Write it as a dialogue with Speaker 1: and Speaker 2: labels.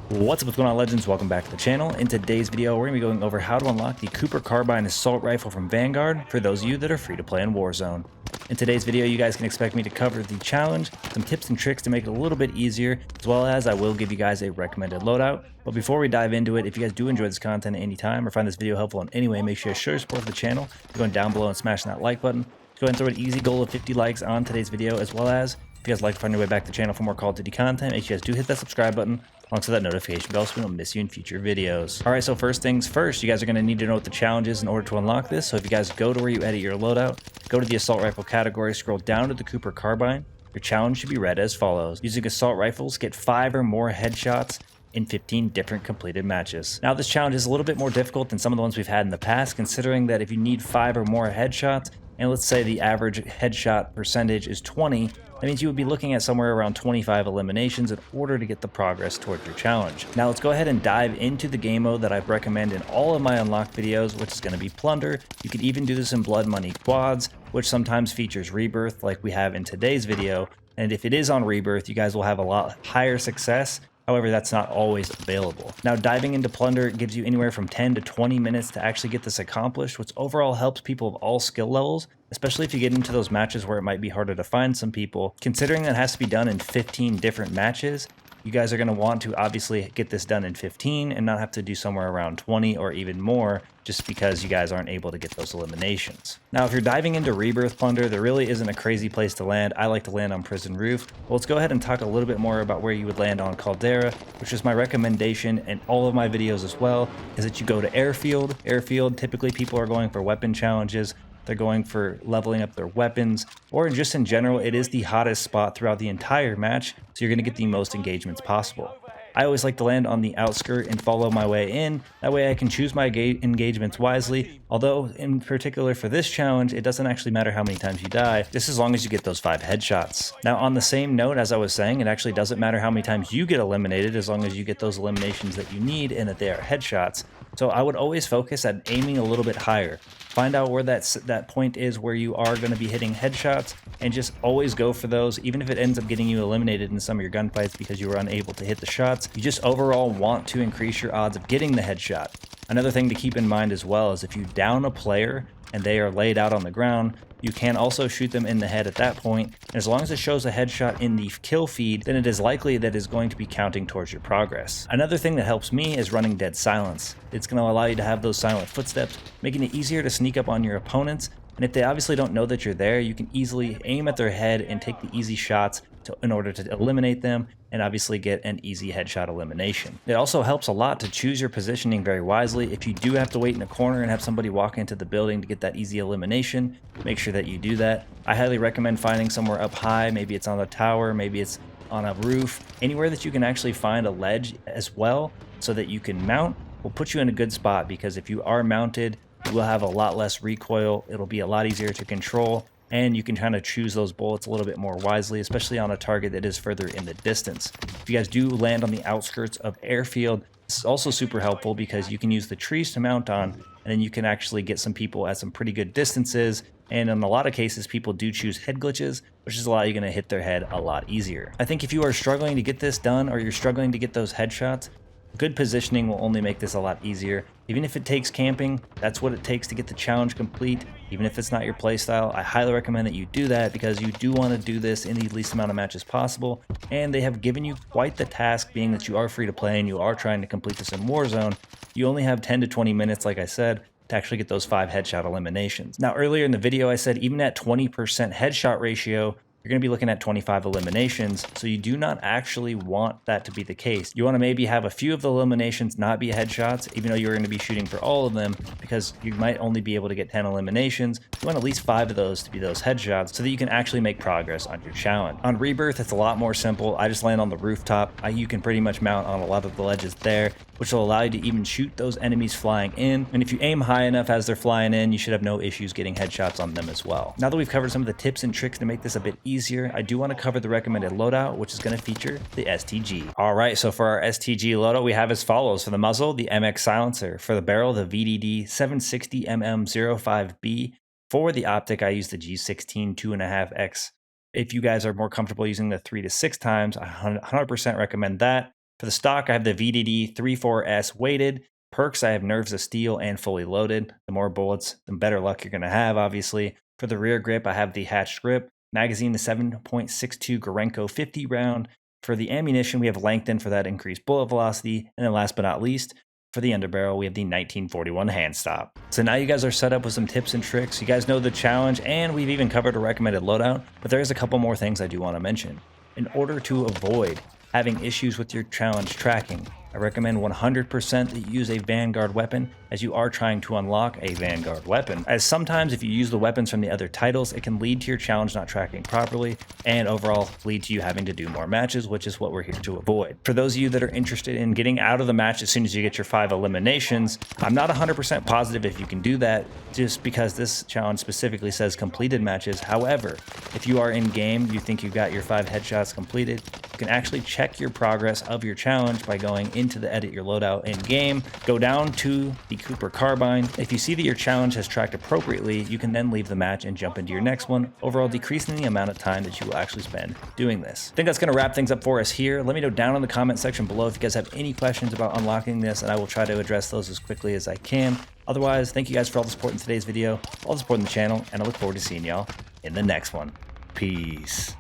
Speaker 1: What's going on, legends? Welcome back to the channel. In today's video, we're going to be going over how to unlock the Cooper Carbine Assault Rifle from Vanguard for those of you that are free to play in Warzone. In today's video, you guys can expect me to cover the challenge, some tips and tricks to make it a little bit easier, as well as I will give you guys a recommended loadout. But before we dive into it, if you guys do enjoy this content at any time or find this video helpful in any way, make sure you show your support for the channel by going down below and smashing that like button. Go ahead and throw an easy goal of 50 likes on today's video, as well as if you guys like to find your way back to the channel for more Call of Duty content, make sure you guys do hit that subscribe button alongside that notification bell so we don't miss you in future videos. Alright, so first things first, you guys are going to need to know what the challenge is in order to unlock this. So if you guys go to where you edit your loadout, go to the assault rifle category, scroll down to the Cooper Carbine. Your challenge should be read as follows. Using assault rifles, get 5 or more headshots in 15 different completed matches. Now this challenge is a little bit more difficult than some of the ones we've had in the past, considering that if you need 5 or more headshots, and let's say the average headshot percentage is 20, that means you would be looking at somewhere around 25 eliminations in order to get the progress towards your challenge. Now let's go ahead and dive into the game mode that I recommend in all of my unlock videos, which is going to be Plunder. You could even do this in Blood Money Quads, which sometimes features Rebirth like we have in today's video. And if it is on Rebirth, you guys will have a lot higher success. However, that's not always available. Now, diving into Plunder gives you anywhere from 10 to 20 minutes to actually get this accomplished, which overall helps people of all skill levels, especially if you get into those matches where it might be harder to find some people. Considering that it has to be done in 15 different matches, you guys are going to want to obviously get this done in 15 and not have to do somewhere around 20 or even more just because you guys aren't able to get those eliminations. Now, if you're diving into Rebirth Plunder, there really isn't a crazy place to land. I like to land on Prison Roof. Well, let's go ahead and talk a little bit more about where you would land on Caldera, which is my recommendation in all of my videos as well, is that you go to Airfield. Airfield, typically people are going for weapon challenges. They're going for leveling up their weapons, or just in general, it is the hottest spot throughout the entire match, so you're going to get the most engagements possible. I always like to land on the outskirt and follow my way in. That way I can choose my engagements wisely, although in particular for this challenge, it doesn't actually matter how many times you die, just as long as you get those 5 headshots. Now on the same note, as I was saying, it actually doesn't matter how many times you get eliminated as long as you get those eliminations that you need and that they are headshots. So I would always focus on aiming a little bit higher. Find out where that point is where you are going to be hitting headshots and just always go for those, even if it ends up getting you eliminated in some of your gunfights because you were unable to hit the shots. You just overall want to increase your odds of getting the headshot. Another thing to keep in mind as well is if you down a player and they are laid out on the ground, you can also shoot them in the head at that point, and as long as it shows a headshot in the kill feed, then it is likely that it's going to be counting towards your progress. Another thing that helps me is running dead silence. It's going to allow you to have those silent footsteps, making it easier to sneak up on your opponents, and if they obviously don't know that you're there, you can easily aim at their head and take the easy shots in order to eliminate them and obviously get an easy headshot elimination. It also helps a lot to choose your positioning very wisely. If you do have to wait in a corner and have somebody walk into the building to get that easy elimination, make sure that you do that. I highly recommend finding somewhere up high. Maybe it's on a tower, maybe it's on a roof, anywhere that you can actually find a ledge as well so that you can mount will put you in a good spot, because if you are mounted, you will have a lot less recoil. It'll be a lot easier to control, and you can kind of choose those bullets a little bit more wisely, especially on a target that is further in the distance. If you guys do land on the outskirts of Airfield, this is also super helpful because you can use the trees to mount on, and then you can actually get some people at some pretty good distances. And in a lot of cases, people do choose head glitches, which is a lot you're going to hit their head a lot easier. I think if you are struggling to get this done, or you're struggling to get those headshots, good positioning will only make this a lot easier. Even if it takes camping, that's what it takes to get the challenge complete. Even if it's not your playstyle, I highly recommend that you do that, because you do want to do this in the least amount of matches possible. And they have given you quite the task, being that you are free to play and you are trying to complete this in Warzone. You only have 10 to 20 minutes, like I said, to actually get those 5 headshot eliminations. Now, earlier in the video, I said even at 20% headshot ratio, you're going to be looking at 25 eliminations, so you do not actually want that to be the case. You want to maybe have a few of the eliminations not be headshots, even though you're going to be shooting for all of them, because you might only be able to get 10 eliminations. You want at least 5 of those to be those headshots so that you can actually make progress on your challenge. On Rebirth, it's a lot more simple. I just land on the rooftop. You can pretty much mount on a lot of the ledges there, which will allow you to even shoot those enemies flying in. And if you aim high enough as they're flying in, you should have no issues getting headshots on them as well. Now that we've covered some of the tips and tricks to make this a bit easier, I do want to cover the recommended loadout, which is going to feature the STG. All right, so for our STG loadout, we have as follows. For the muzzle, the MX silencer. For the barrel, the VDD 760mm05B. For the optic, I use the G16 2.5x. If you guys are more comfortable using the 3 to 6 times, I 100% recommend that. For the stock, I have the VDD 34S weighted. Perks, I have Nerves of Steel and fully loaded. The more bullets, the better luck you're going to have, obviously. For the rear grip, I have the hatched grip. Magazine, the 7.62 Gorenko 50 round. For the ammunition, we have lengthened for that increased bullet velocity. And then last but not least, for the underbarrel, we have the 1941 hand stop. So now you guys are set up with some tips and tricks. You guys know the challenge, and we've even covered a recommended loadout, but there is a couple more things I do want to mention. In order to avoid having issues with your challenge tracking, I recommend 100% that you use a Vanguard weapon, as you are trying to unlock a Vanguard weapon, as sometimes if you use the weapons from the other titles, it can lead to your challenge not tracking properly and overall lead to you having to do more matches, which is what we're here to avoid. For those of you that are interested in getting out of the match as soon as you get your 5 eliminations, I'm not 100% positive if you can do that, just because this challenge specifically says completed matches. However, if you are in game, you think you got your 5 headshots completed, you can actually check your progress of your challenge by going into the edit your loadout in game, go down to the Cooper Carbine. If you see that your challenge has tracked appropriately, you can then leave the match and jump into your next one, overall decreasing the amount of time that you will actually spend doing this. I think that's going to wrap things up for us here. Let me know down in the comment section below if you guys have any questions about unlocking this, and I will try to address those as quickly as I can. Otherwise, thank you guys for all the support in today's video, all the support in the channel, and I look forward to seeing y'all in the next one. Peace.